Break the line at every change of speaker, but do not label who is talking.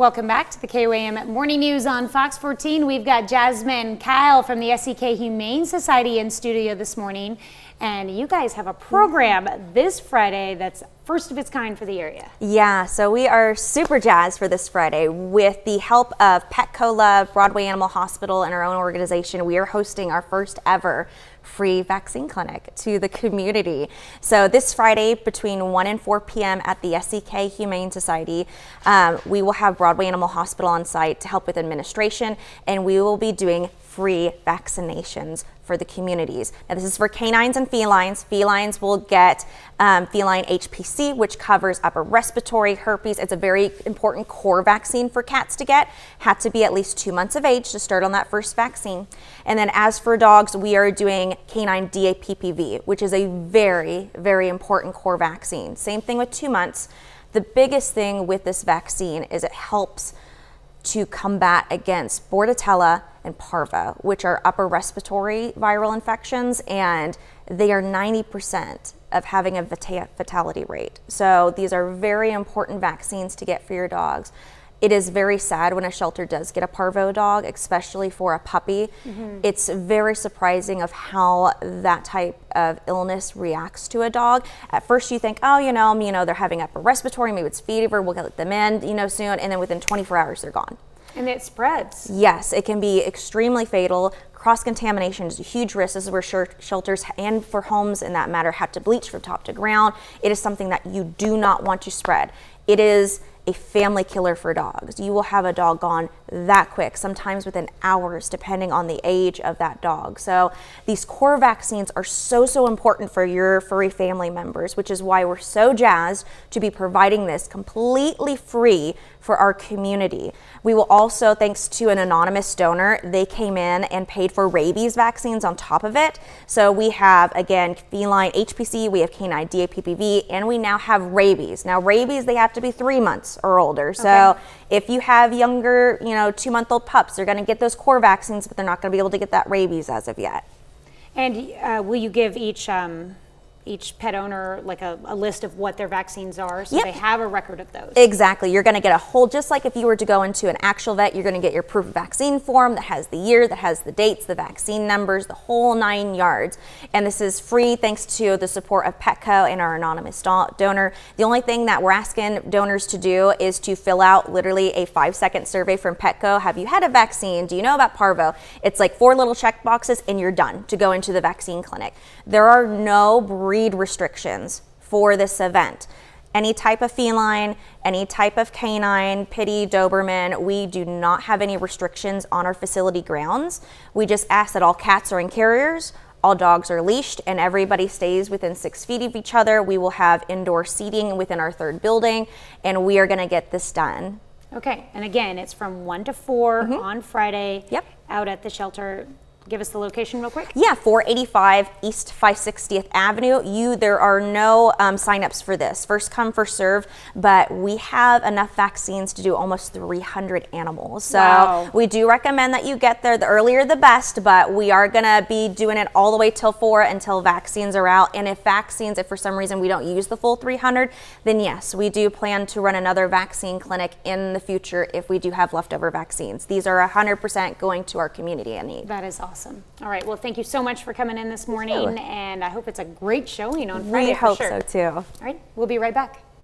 Welcome back to the KOAM Morning News on Fox 14. We've got Jasmine Kyle from the SEK Humane Society in studio this morning. And you guys have a program this Friday that's first of its kind for the area.
Yeah, so we are super jazzed for this Friday. With the help of Petco Love, Broadway Animal Hospital, and our own organization, we are hosting our first ever free vaccine clinic to the community. So this Friday between 1 and 4 p.m. at the SEK Humane Society, we will have Broadway Animal Hospital on site to help with administration, and we will be doing free vaccinations for the communities. Now this is for canines and felines. Felines will get feline HPC, which covers upper respiratory, herpes. It's a very important core vaccine for cats to get. Have to be at least 2 months of age to start on that first vaccine. And then as for dogs, we are doing canine DAPPV, which is a very, very important core vaccine. Same thing with 2 months. The biggest thing with this vaccine is it helps to combat against Bordetella and Parvo, which are upper respiratory viral infections, and they are 90% of having a fatality rate. So these are very important vaccines to get for your dogs. It is very sad when a shelter does get a Parvo dog, especially for a puppy. It's very surprising of how that type of illness reacts to a dog. At first you think, oh, they're having upper respiratory, maybe it's fever, we'll get them in, soon, and then within 24 hours they're gone.
And it spreads.
Yes, it can be extremely fatal. Cross-contamination is a huge risk. This is where shelters and for homes in that matter have to bleach from top to ground. It is something that you do not want to spread. It is a family killer for dogs. You will have a dog gone that quick, sometimes within hours, depending on the age of that dog. So these core vaccines are so important for your furry family members, which is why we're so jazzed to be providing this completely free for our community. We will also, thanks to an anonymous donor, they came in and paid for rabies vaccines on top of it. So we have, again, feline HPC, we have canine DAPPV, and we now have rabies. Now rabies, they have to be 3 months or older. So if you have younger, 2-month-old pups, they're gonna get those core vaccines, but they're not gonna be able to get that rabies as of yet.
And will you give each pet owner like a list of what their vaccines are, so they have a record of those?
Exactly. You're going to get a whole, just like if you were to go into an actual vet, you're going to get your proof of vaccine form that has the year, that has the dates, the vaccine numbers, the whole 9 yards. And this is free thanks to the support of Petco and our anonymous donor. The only thing that we're asking donors to do is to fill out literally a 5-second survey from Petco. Have you had a vaccine? Do you know about Parvo? It's like 4 little check boxes and you're done to go into the vaccine clinic. There are no breed restrictions for this event. Any type of feline, any type of canine, pitty, Doberman, we do not have any restrictions on our facility grounds. We just ask that all cats are in carriers, all dogs are leashed, and everybody stays within 6 feet of each other. We will have indoor seating within our 3rd building, and we are going to get this done.
Okay, and again, it's from 1 to 4 on Friday out at the shelter. Give us the location real quick.
Yeah, 485 East 560th Avenue. There are no signups for this. First come, first serve, but we have enough vaccines to do almost 300 animals. So we do recommend that you get there. The earlier the best, but we are gonna be doing it all the way till 4 until vaccines are out. And if for some reason we don't use the full 300, then yes, we do plan to run another vaccine clinic in the future if we do have leftover vaccines. These are 100% going to our community in need.
That is awesome. All right. Well, thank you so much for coming in this morning, and I hope it's a great showing on Friday.
We hope so too.
All right. We'll be right back.